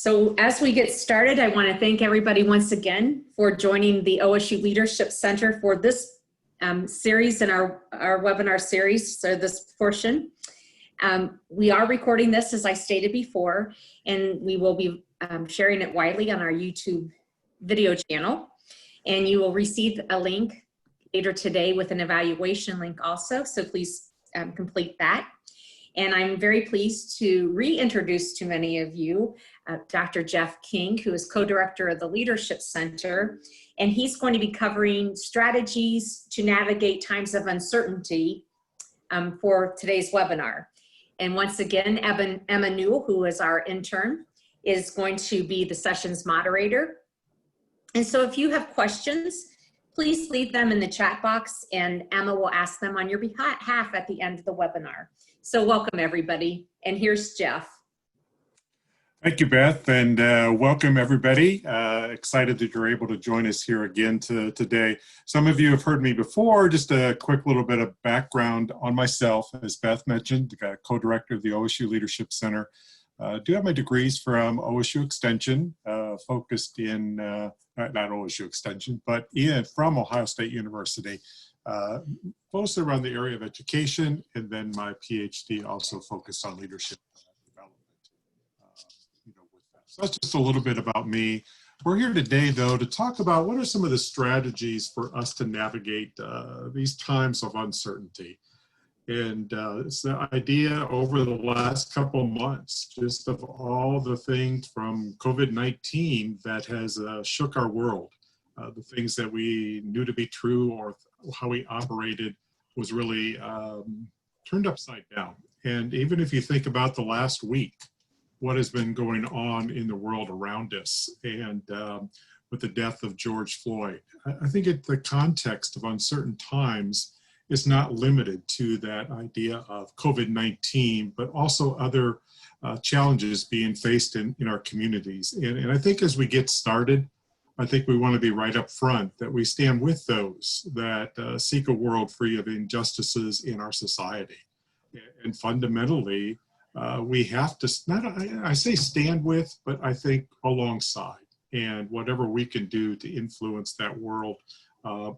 So as we get started, I want to thank everybody once again for joining the OSU Leadership Center for this series in our webinar series, so this portion. We are recording this, as I stated before, and we will be sharing it widely on our YouTube video channel. And you will receive a link later today with an evaluation link also, so please complete that. And I'm very pleased to reintroduce to many of you Dr. Jeff King, who is co-director of the Leadership Center, and he's going to be covering strategies to navigate times of uncertainty for today's webinar. And once again, Emma Newell, who is our intern, is going to be the session's moderator. And so if you have questions, please leave them in the chat box and Emma will ask them on your behalf at the end of the webinar. So welcome everybody, and here's Jeff. Thank you, Beth, and welcome everybody. Excited that you're able to join us here again today. Some of you have heard me before. Just a quick little bit of background on myself. As Beth mentioned, co-director of the OSU Leadership Center. Do have my degrees from OSU Extension, focused in, not OSU Extension, but from Ohio State University. Mostly around the area of education, and then my PhD also focused on leadership development. With that. So that's just a little bit about me. We're here today, though, to talk about what are some of the strategies for us to navigate these times of uncertainty. And it's the idea over the last couple of months, just of all the things from COVID-19 that has shook our world. The things that we knew to be true or how we operated was really turned upside down. And even if you think about the last week, what has been going on in the world around us, and with the death of George Floyd, I think the context of uncertain times is not limited to that idea of COVID-19, but also other challenges being faced in our communities. And I think as we get started, I think we want to be right up front that we stand with those that seek a world free of injustices in our society. And fundamentally, we have to, I say stand with, but I think alongside, and whatever we can do to influence that world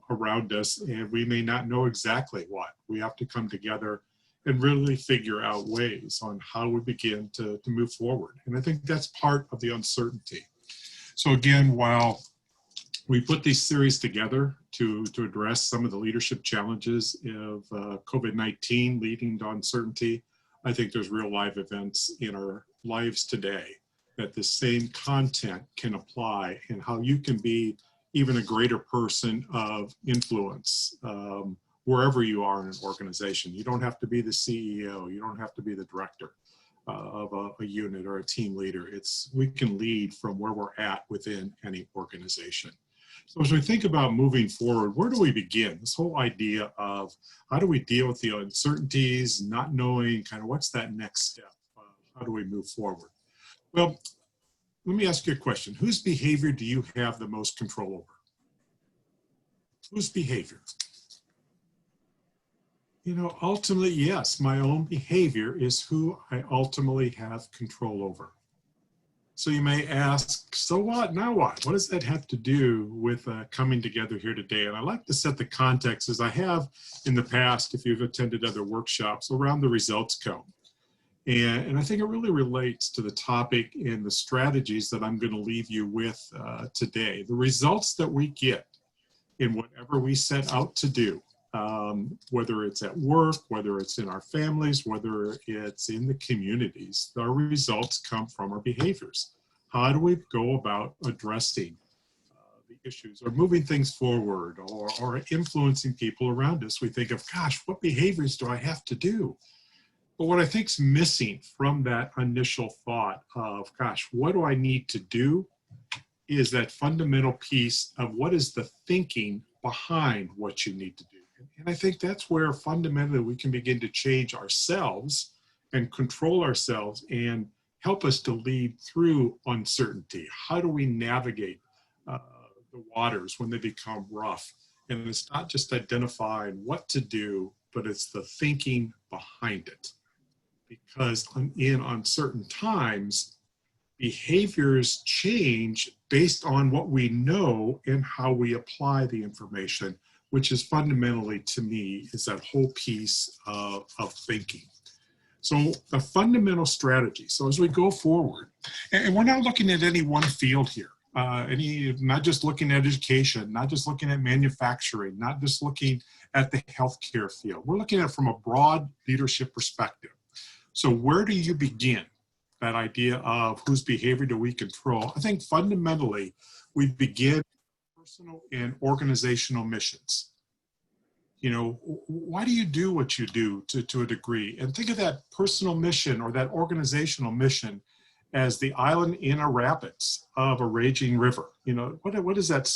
around us. And we may not know exactly what. We have to come together and really figure out ways on how we begin to move forward. And I think that's part of the uncertainty. So again, while we put these series together to address some of the leadership challenges of COVID-19 leading to uncertainty, I think there's real live events in our lives today that the same content can apply, and how you can be even a greater person of influence wherever you are in an organization. You don't have to be the CEO, you don't have to be the director of a unit or a team leader. We can lead from where we're at within any organization. So as we think about moving forward, where do we begin? This whole idea of how do we deal with the uncertainties, not knowing kind of what's that next step? How do we move forward? Well, let me ask you a question. Whose behavior do you have the most control over? Whose behavior? Ultimately, yes, my own behavior is who I ultimately have control over. So you may ask, so what, now what? What does that have to do with coming together here today? And I like to set the context, as I have in the past, if you've attended other workshops, around the results cone. And I think it really relates to the topic and the strategies that I'm going to leave you with today. The results that we get in whatever we set out to do, whether it's at work, whether it's in our families, whether it's in the communities, our results come from our behaviors. How do we go about addressing the issues or moving things forward or influencing people around us? We think of, gosh, what behaviors do I have to do? But what I think is missing from that initial thought of, gosh, what do I need to do, is that fundamental piece of what is the thinking behind what you need to do. And I think that's where fundamentally we can begin to change ourselves and control ourselves and help us to lead through uncertainty. How do we navigate the waters when they become rough? And it's not just identifying what to do, but it's the thinking behind it. Because in uncertain times, behaviors change based on what we know and how we apply the information, which is fundamentally, to me, is that whole piece of thinking. So the fundamental strategy. So as we go forward, and we're not looking at any one field here, not just looking at education, not just looking at manufacturing, not just looking at the healthcare field. We're looking at it from a broad leadership perspective. So where do you begin? That idea of whose behavior do we control? I think fundamentally, we begin personal and organizational missions. You know, why do you do what you do to a degree? And think of that personal mission or that organizational mission as the island in a rapids of a raging river. You know, what is that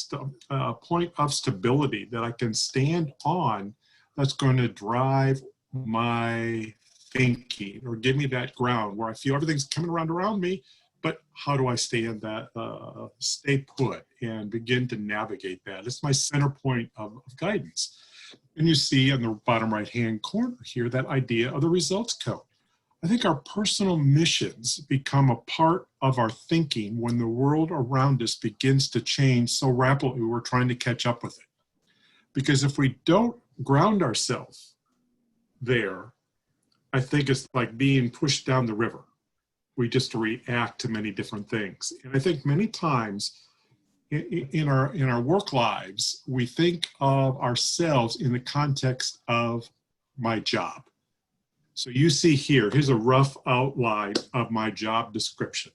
point of stability that I can stand on that's going to drive my thinking or give me that ground where I feel everything's coming around me, but how do I stay in that, stay put and begin to navigate that? It's my center point of guidance. And you see on the bottom right-hand corner here, that idea of the results code. I think our personal missions become a part of our thinking when the world around us begins to change so rapidly we're trying to catch up with it. Because if we don't ground ourselves there, I think it's like being pushed down the river. We just react to many different things. And I think many times in our work lives, we think of ourselves in the context of my job. So you see here's a rough outline of my job description.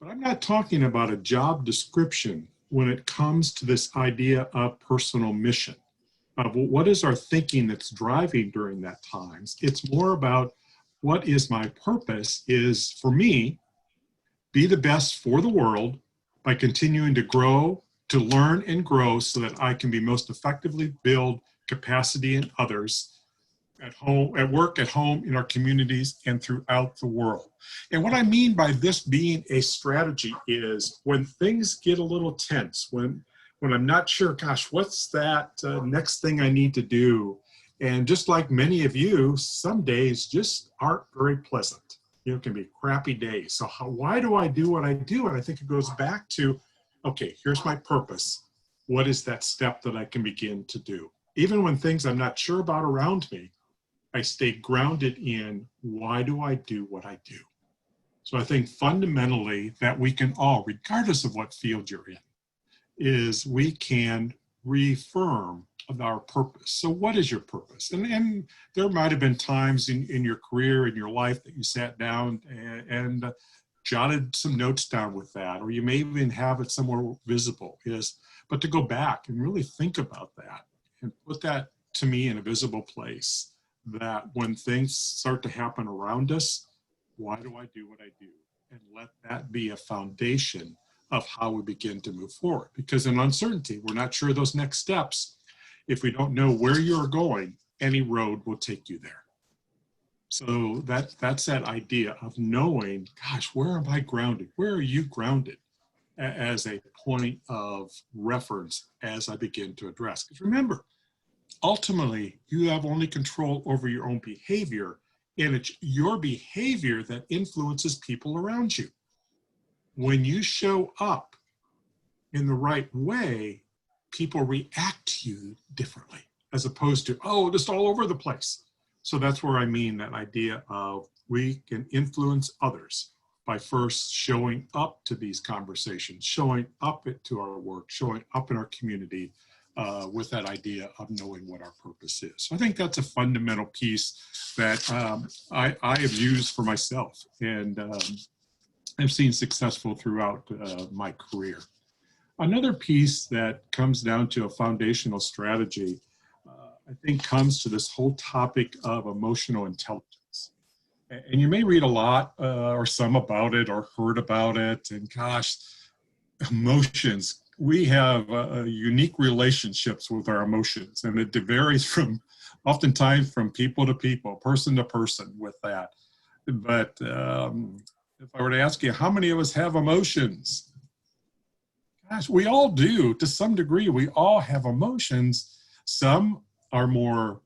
But I'm not talking about a job description when it comes to this idea of personal mission. What is our thinking that's driving during that time? It's more about what is my purpose is for me, be the best for the world by continuing to grow, to learn and grow so that I can be most effectively build capacity in others at home, at work, at home, in our communities, and throughout the world. And what I mean by this being a strategy is when things get a little tense, when I'm not sure, gosh, what's that next thing I need to do? And just like many of you, some days just aren't very pleasant. You know, it can be crappy days. So why do I do what I do? And I think it goes back to, okay, here's my purpose. What is that step that I can begin to do? Even when things I'm not sure about around me, I stay grounded in why do I do what I do? So I think fundamentally that we can all, regardless of what field you're in, is we can reaffirm our purpose. So what is your purpose? And there might have been times in your career, in your life that you sat down and jotted some notes down with that, or you may even have it somewhere visible, but to go back and really think about that and put that to me in a visible place, that when things start to happen around us, why do I do what I do? And let that be a foundation of how we begin to move forward. Because in uncertainty, we're not sure those next steps. If we don't know where you're going, any road will take you there. So that's that idea of knowing, gosh, where am I grounded? Where are you grounded as a point of reference as I begin to address? Because remember, ultimately, you have only control over your own behavior, and it's your behavior that influences people around you. When you show up in the right way, people react to you differently, as opposed to, oh, just all over the place. So that's where I mean that idea of we can influence others by first showing up to these conversations, showing up to our work, showing up in our community with that idea of knowing what our purpose is. So I think that's a fundamental piece that I have used for myself and I've seen successful throughout my career. Another piece that comes down to a foundational strategy, I think comes to this whole topic of emotional intelligence. And you may read a lot or some about it or heard about it. And gosh, emotions, we have unique relationships with our emotions. And it varies from oftentimes from people to people, person to person with that. But if I were to ask you, how many of us have emotions? Gosh, we all do to some degree. We all have emotions. Some are more,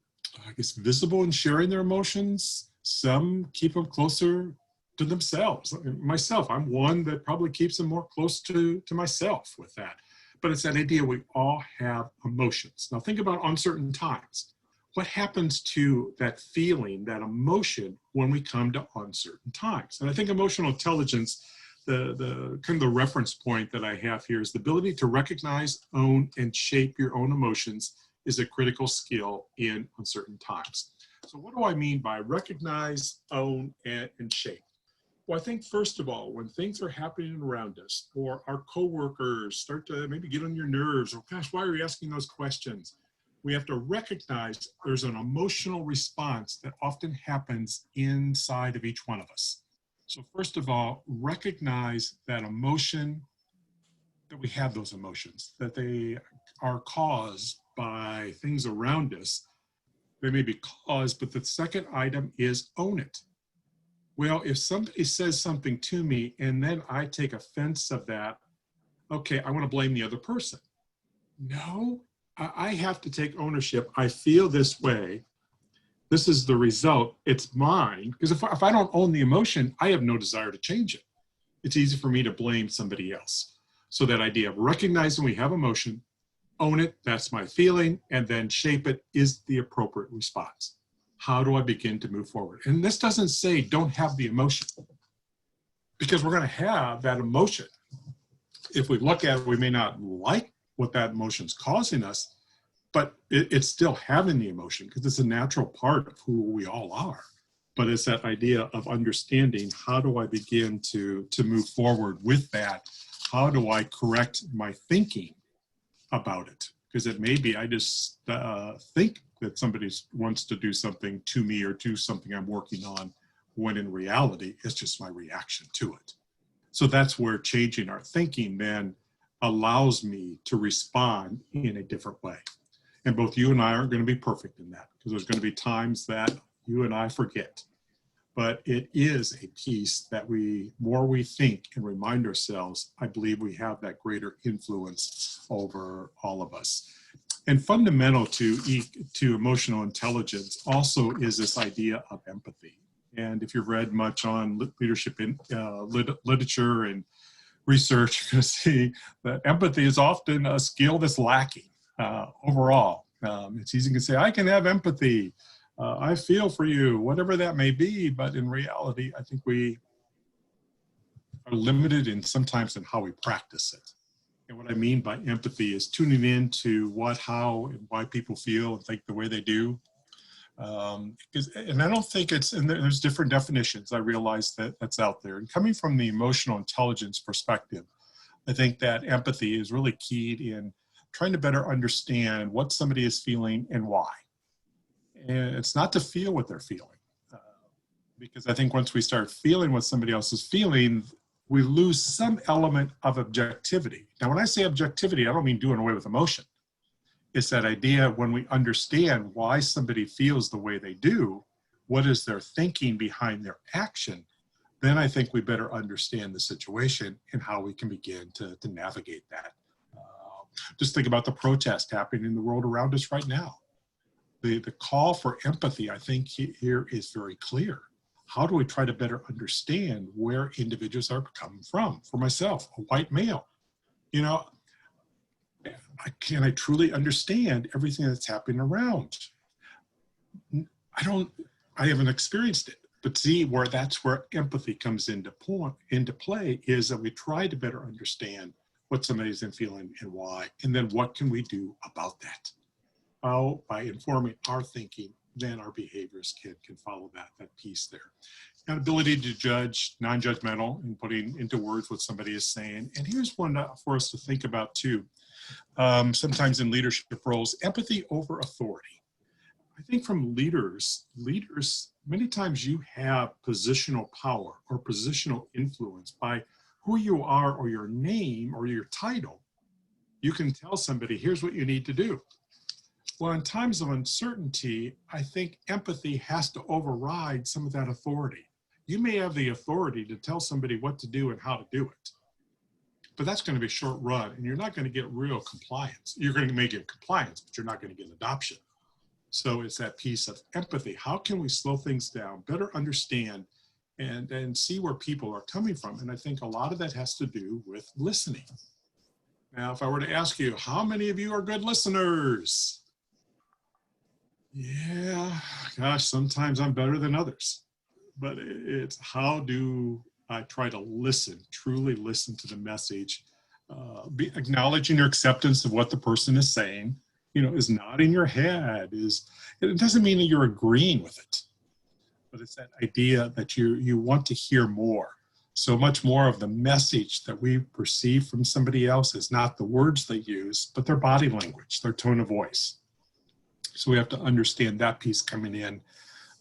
I guess, visible in sharing their emotions. Some keep them closer to themselves. Myself, I'm one that probably keeps them more close to myself with that. But it's that idea we all have emotions. Now think about uncertain times. What happens to that feeling, that emotion, when we come to uncertain times? And I think emotional intelligence, the kind of the reference point that I have here is the ability to recognize, own, and shape your own emotions is a critical skill in uncertain times. So what do I mean by recognize, own, and shape? Well, I think first of all, when things are happening around us, or our coworkers start to maybe get on your nerves, or gosh, why are you asking those questions? We have to recognize there's an emotional response that often happens inside of each one of us. So first of all, recognize that emotion, that we have those emotions, that they are caused by things around us. They may be caused, but the second item is own it. Well, if somebody says something to me and then I take offense of that, okay, I want to blame the other person. No, I have to take ownership. I feel this way. This is the result. It's mine. Because if I don't own the emotion, I have no desire to change it. It's easy for me to blame somebody else. So that idea of recognizing we have emotion, own it, that's my feeling, and then shape it is the appropriate response. How do I begin to move forward? And this doesn't say don't have the emotion, because we're going to have that emotion. If we look at it, we may not like what that emotion's causing us, but it's still having the emotion because it's a natural part of who we all are. But it's that idea of understanding, how do I begin to move forward with that? How do I correct my thinking about it? Because it may be I just think that somebody wants to do something to me or do something I'm working on, when in reality, it's just my reaction to it. So that's where changing our thinking then allows me to respond in a different way. And both you and I aren't going to be perfect in that, because there's going to be times that you and I forget. But it is a piece that more we think and remind ourselves, I believe we have that greater influence over all of us. And fundamental to emotional intelligence also is this idea of empathy. And if you've read much on leadership in literature and research, you're going to see that empathy is often a skill that's lacking overall. It's easy to say, I can have empathy. I feel for you, whatever that may be. But in reality, I think we are limited sometimes in how we practice it. And what I mean by empathy is tuning in to what, how, and why people feel and think the way they do. And I don't think and there's different definitions. I realize that that's out there. And coming from the emotional intelligence perspective, I think that empathy is really keyed in trying to better understand what somebody is feeling and why. And it's not to feel what they're feeling. Because I think once we start feeling what somebody else is feeling, we lose some element of objectivity. Now, when I say objectivity, I don't mean doing away with emotion. It's that idea when we understand why somebody feels the way they do, what is their thinking behind their action, then I think we better understand the situation and how we can begin to navigate that. Just think about the protest happening in the world around us right now. The call for empathy, I think here is very clear. How do we try to better understand where individuals are coming from? For myself, a white male, can I truly understand everything that's happening around? I haven't experienced it, but see that's where empathy comes into play, is that we try to better understand what somebody's been feeling and why, and then what can we do about that? How, by informing our thinking, then our behaviors can follow that piece there. And ability to judge, non-judgmental, and putting into words what somebody is saying. And here's one for us to think about too. Sometimes in leadership roles, empathy over authority. I think from leaders, many times you have positional power or positional influence by who you are or your name or your title. You can tell somebody, here's what you need to do. Well, in times of uncertainty, I think empathy has to override some of that authority. You may have the authority to tell somebody what to do and how to do it, but that's going to be short run, and you're not going to get real compliance. You're going to make it compliance, but you're not going to get adoption. So it's that piece of empathy. How can we slow things down, better understand and see where people are coming from. And I think a lot of that has to do with listening. Now, if I were to ask you, how many of you are good listeners? Yeah, gosh, sometimes I'm better than others. But it's how do I try to listen, truly listen to the message, be acknowledging your acceptance of what the person is saying, is nodding your head, it doesn't mean that you're agreeing with it, but it's that idea that you want to hear more. So much more of the message that we perceive from somebody else is not the words they use, but their body language, their tone of voice. So we have to understand that piece coming in.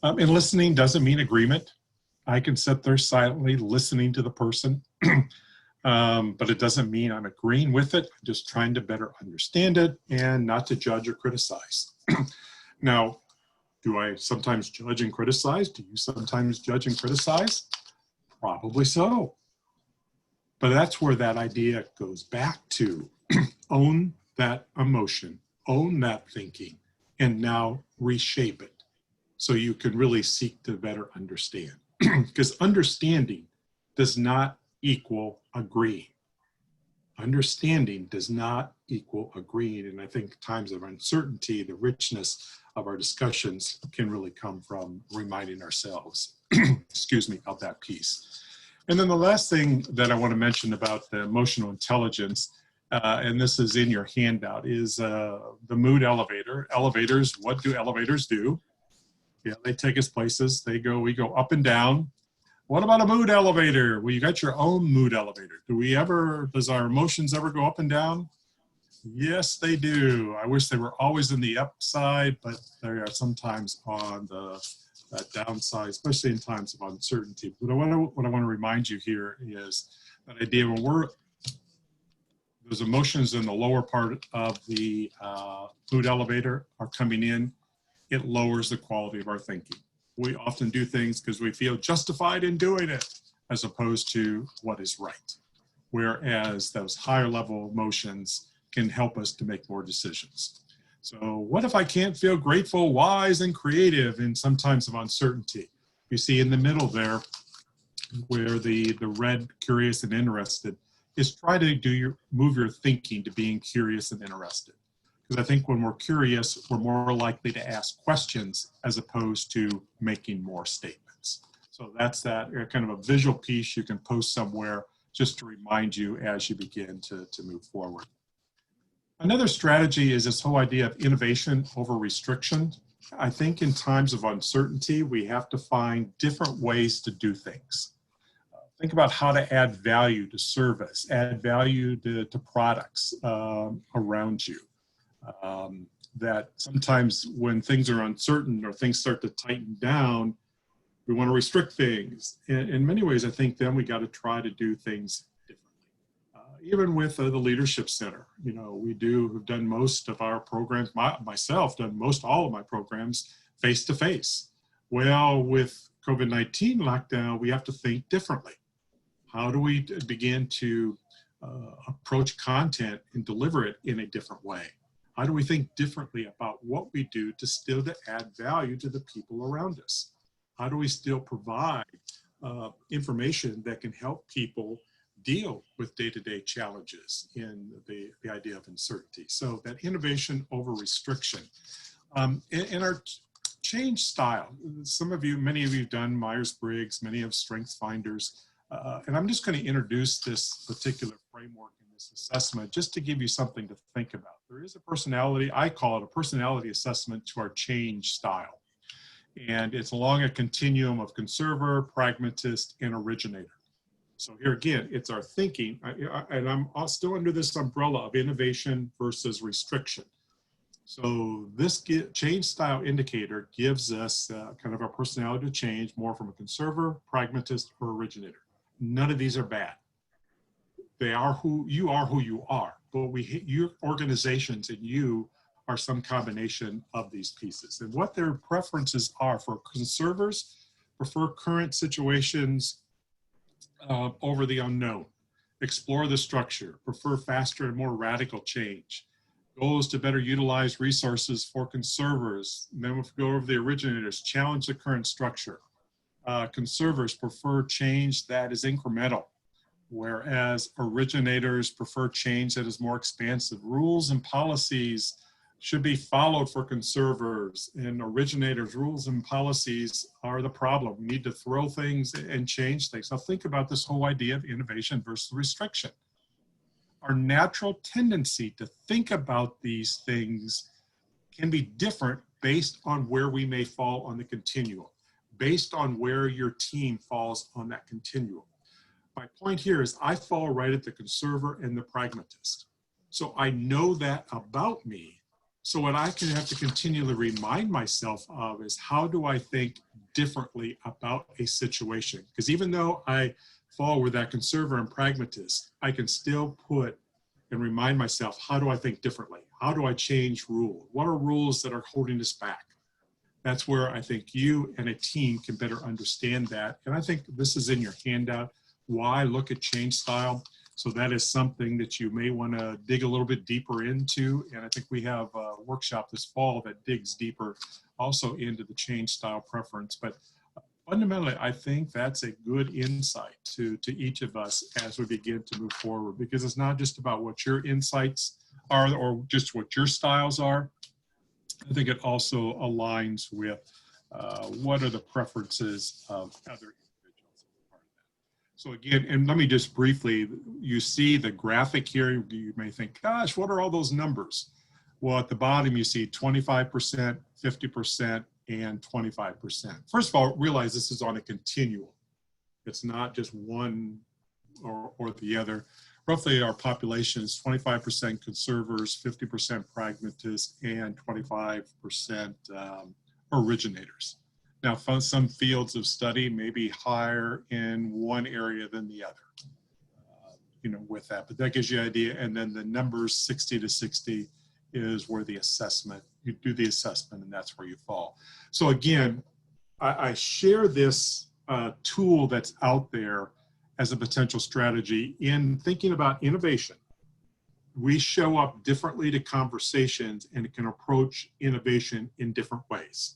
And listening doesn't mean agreement. I can sit there silently listening to the person, but it doesn't mean I'm agreeing with it. I'm just trying to better understand it and not to judge or criticize. Now, do I sometimes judge and criticize? Do you sometimes judge and criticize? Probably so. But that's where that idea goes back to own that emotion, own that thinking, and now reshape it so you can really seek to better understand. Because understanding does not equal agreeing. Understanding does not equal agreeing. And I think times of uncertainty, the richness of our discussions can really come from reminding ourselves, excuse me, of that piece. And then the last thing that I want to mention about the emotional intelligence, and this is in your handout, is the mood elevator. Elevators, what do elevators do? Yeah, they take us places. We go up and down. What about a mood elevator? Well, you got your own mood elevator. Does our emotions ever go up and down? Yes, they do. I wish they were always in the upside, but they are sometimes on the downside, especially in times of uncertainty. But what I want to remind you here is that idea when those emotions in the lower part of the mood elevator are coming in, it lowers the quality of our thinking. We often do things because we feel justified in doing it, as opposed to what is right. Whereas those higher level emotions can help us to make more decisions. So what if I can't feel grateful, wise, and creative in some times of uncertainty? You see in the middle where the red, curious, and interested is try to move your thinking to being curious and interested. Because I think when we're curious, we're more likely to ask questions as opposed to making more statements. So that's that kind of a visual piece you can post somewhere just to remind you as you begin to move forward. Another strategy is this whole idea of innovation over restriction. I think in times of uncertainty, we have to find different ways to do things. Think about how to add value to service, add value to products around you. That sometimes when things are uncertain or things start to tighten down, we want to restrict things. In many ways, I think then we got to try to do things differently. Even with the Leadership Center, we've done most of our programs, myself done most all of my programs face-to-face. Well, with COVID-19 lockdown, we have to think differently. How do we begin to approach content and deliver it in a different way? How do we think differently about what we do to still to add value to the people around us? How do we still provide information that can help people deal with day-to-day challenges in the idea of uncertainty? So that innovation over restriction. In our change style, many of you have done Myers-Briggs, many have Strengths Finders, and I'm just going to introduce this particular framework in this assessment just to give you something to think about. There is a personality, I call it a personality assessment to our change style. And it's along a continuum of conserver, pragmatist, and originator. So here again, it's our thinking, and I'm still under this umbrella of innovation versus restriction. So this change style indicator gives us kind of our personality to change more from a conserver, pragmatist, or originator. None of these are bad. You are who you are, but your organizations and you are some combination of these pieces. And what their preferences are for conservers, prefer current situations over the unknown, explore the structure, prefer faster and more radical change. Goal is to better utilize resources for conservers. Then we'll go over the originators, challenge the current structure. Conservers prefer change that is incremental, whereas originators prefer change that is more expansive. Rules and policies should be followed for conservers, and originators' rules and policies are the problem. We need to throw things and change things. Now think about this whole idea of innovation versus restriction. Our natural tendency to think about these things can be different based on where we may fall on the continuum, based on where your team falls on that continuum. My point here is I fall right at the conserver and the pragmatist. So I know that about me. So what I can have to continually remind myself of is, how do I think differently about a situation? Because even though I fall with that conserver and pragmatist, I can still put and remind myself, how do I think differently? How do I change rules? What are rules that are holding us back? That's where I think you and a team can better understand that. And I think this is in your handout, why look at change style. So that is something that you may want to dig a little bit deeper into. And I think we have a workshop this fall that digs deeper also into the change style preference. But fundamentally, I think that's a good insight to each of us as we begin to move forward, because it's not just about what your insights are or just what your styles are. I think it also aligns with what are the preferences of other individuals. So again, and let me just briefly, you see the graphic here, you may think, gosh, what are all those numbers? Well, at the bottom, you see 25%, 50%, and 25%. First of all, realize this is on a continuum. It's not just one or the other. Roughly our population is 25% conservers, 50% pragmatists, and 25% originators. Now, some fields of study may be higher in one area than the other, with that, but that gives you an idea. And then the numbers 60 to 60 is where the assessment, you do the assessment, and that's where you fall. So again, I share this tool that's out there as a potential strategy in thinking about innovation. We show up differently to conversations and can approach innovation in different ways.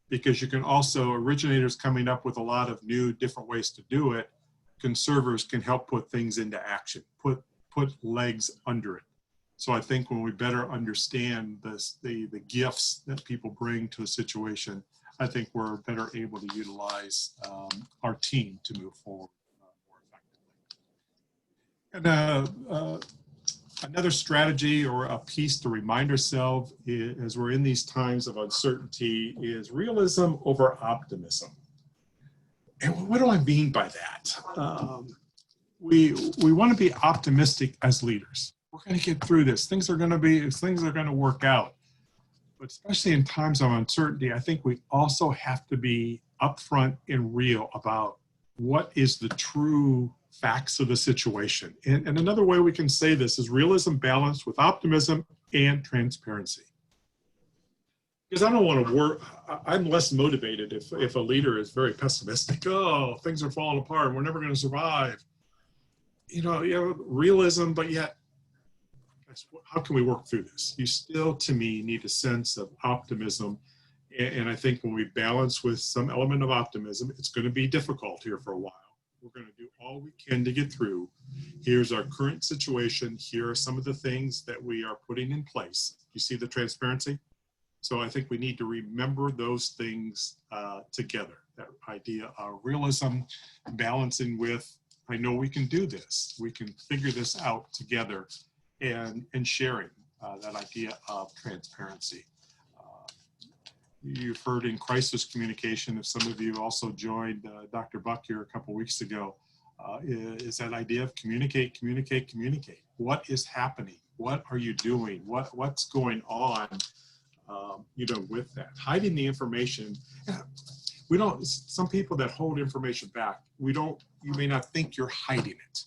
Because you can also, originators coming up with a lot of new, different ways to do it, conservers can help put things into action, put legs under it. So I think when we better understand this, the gifts that people bring to a situation, I think we're better able to utilize our team to move forward more effectively. And another strategy or a piece to remind ourselves as we're in these times of uncertainty is realism over optimism. And what do I mean by that? We want to be optimistic as leaders. We're going to get through this. Things are going to work out. But especially in times of uncertainty, I think we also have to be upfront and real about what is the true facts of the situation. And another way we can say this is realism balanced with optimism and transparency. Because I don't want to work, I'm less motivated if a leader is very pessimistic. Oh, things are falling apart, we're never going to survive. Realism, but yet, how can we work through this? You still, to me, need a sense of optimism. And I think when we balance with some element of optimism, it's going to be difficult here for a while. We're going to do all we can to get through. Here's our current situation. Here are some of the things that we are putting in place. You see the transparency? So I think we need to remember those things together. That idea of realism, balancing with, I know we can do this. We can figure this out together, and sharing that idea of transparency. You've heard in crisis communication, if some of you also joined Dr. Buck here a couple weeks ago, is that idea of communicate, communicate, communicate. What is happening? What are you doing? What's going on, with that? Hiding the information. Some people that hold information back, you may not think you're hiding it,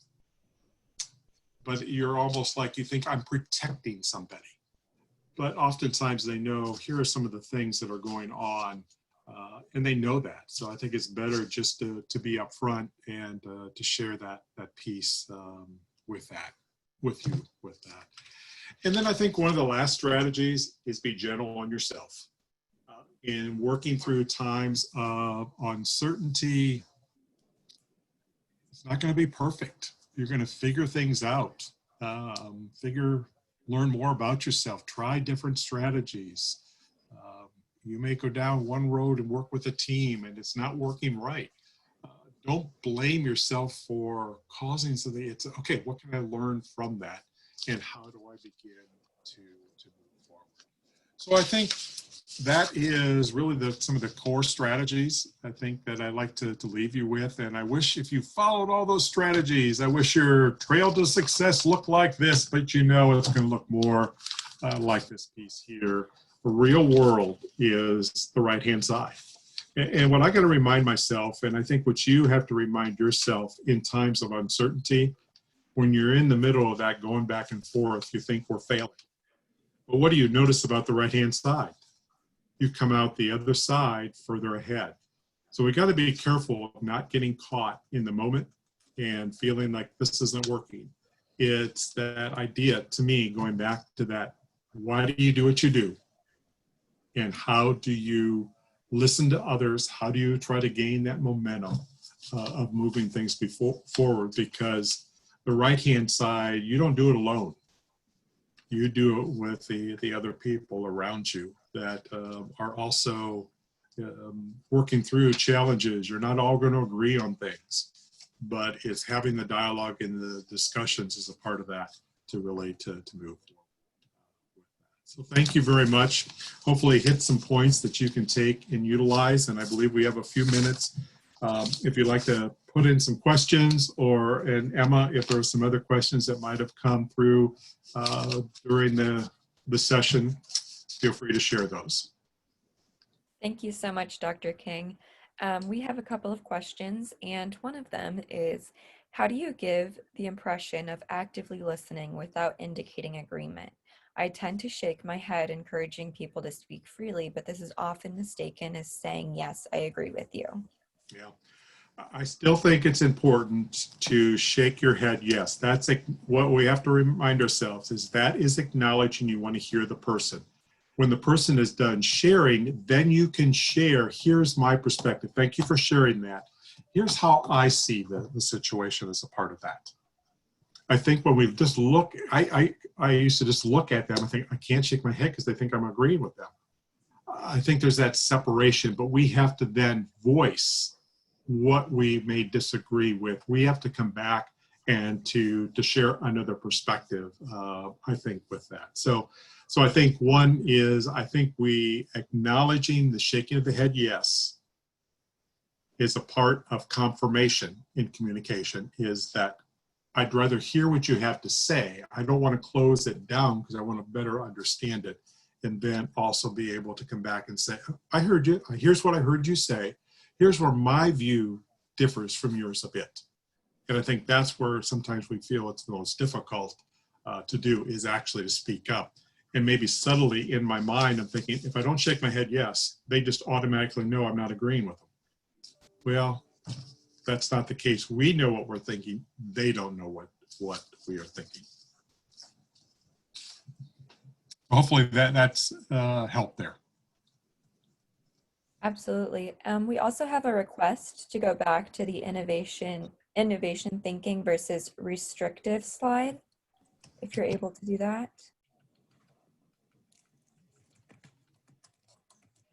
but you're almost like you think I'm protecting somebody. But oftentimes they know, here are some of the things that are going on, and they know that. So I think it's better just to be upfront and to share that piece with you. And then I think one of the last strategies is be gentle on yourself. in working through times of uncertainty. It's not going to be perfect. You're going to figure things out, learn more about yourself, try different strategies. You may go down one road and work with a team and it's not working right. Don't blame yourself for causing something. It's okay, what can I learn from that? And how do I begin to move forward? So I think that is really some of the core strategies I think that I like to leave you with. And I wish if you followed all those strategies, I wish your trail to success looked like this, but you know it's going to look more like this piece here. The real world is the right-hand side. And what I got to remind myself, and I think what you have to remind yourself in times of uncertainty, when you're in the middle of that going back and forth, you think we're failing. But what do you notice about the right-hand side? You come out the other side further ahead. So we got to be careful of not getting caught in the moment and feeling like this isn't working. It's that idea, to me, going back to that, why do you do what you do? And how do you listen to others? How do you try to gain that momentum of moving things forward? Because the right-hand side, you don't do it alone. You do it with the other people around you that are also working through challenges. You're not all going to agree on things, but it's having the dialogue and the discussions as a part of that to really to move forward. So thank you very much. Hopefully hit some points that you can take and utilize, and I believe we have a few minutes. If you'd like to put in some questions, and Emma, if there are some other questions that might have come through during the session, feel free to share those. Thank you so much, Dr. King. We have a couple of questions, and one of them is, how do you give the impression of actively listening without indicating agreement? I tend to shake my head, encouraging people to speak freely, but this is often mistaken as saying, yes, I agree with you. Yeah, I still think it's important to shake your head. Yes, that's what we have to remind ourselves is that is acknowledging you want to hear the person. When the person is done sharing, then you can share, here's my perspective. Thank you for sharing that. Here's how I see the situation as a part of that. I think when we just look, I used to just look at them and think, I can't shake my head because they think I'm agreeing with them. I think there's that separation, but we have to then voice what we may disagree with. We have to come back and to share another perspective, I think, with that. So I think one is, I think we acknowledging the shaking of the head, yes, is a part of confirmation in communication, is that I'd rather hear what you have to say. I don't want to close it down because I want to better understand it. And then also be able to come back and say, I heard you. Here's what I heard you say. Here's where my view differs from yours a bit. And I think that's where sometimes we feel it's the most difficult to do, is actually to speak up. And maybe subtly in my mind, I'm thinking, if I don't shake my head yes, they just automatically know I'm not agreeing with them. Well, that's not the case. We know what we're thinking. They don't know what we are thinking. Hopefully that's helped there. Absolutely. We also have a request to go back to the innovation thinking versus restrictive slide, if you're able to do that.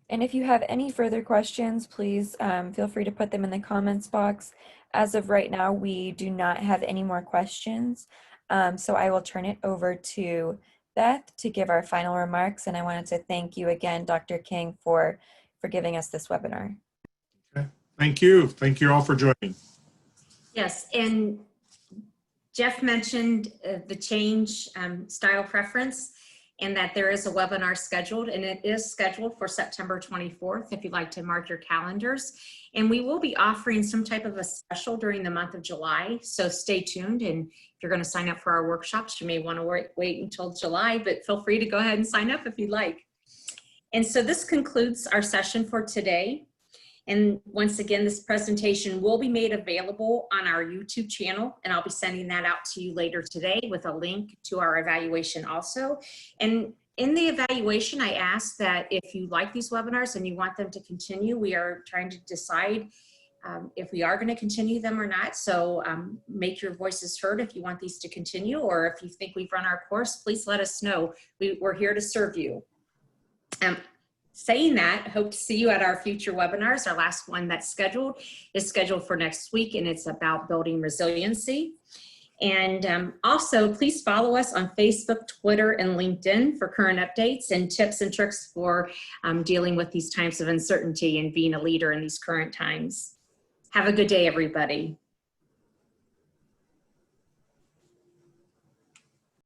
And if you have any further questions, please feel free to put them in the comments box. As of right now, we do not have any more questions. So I will turn it over to Beth to give our final remarks. And I wanted to thank you again, Dr. King, for giving us this webinar. Okay. Thank you. Thank you all for joining. Yes, and Jeff mentioned the change style preference, and that there is a webinar scheduled, and it is scheduled for September 24th, if you'd like to mark your calendars. And we will be offering some type of a special during the month of July, so stay tuned. And if you're going to sign up for our workshops, you may want to wait until July, but feel free to go ahead and sign up if you'd like. And so this concludes our session for today. And once again, this presentation will be made available on our YouTube channel, and I'll be sending that out to you later today with a link to our evaluation also. And In the evaluation, I asked that if you like these webinars and you want them to continue, we are trying to decide if we are going to continue them or not. So make your voices heard if you want these to continue, or if you think we've run our course, please let us know. We're here to serve you. Saying that, hope to see you at our future webinars. Our last one that's scheduled is scheduled for next week, and it's about building resiliency. And also, please follow us on Facebook, Twitter, and LinkedIn for current updates and tips and tricks for dealing with these times of uncertainty and being a leader in these current times. Have a good day, everybody.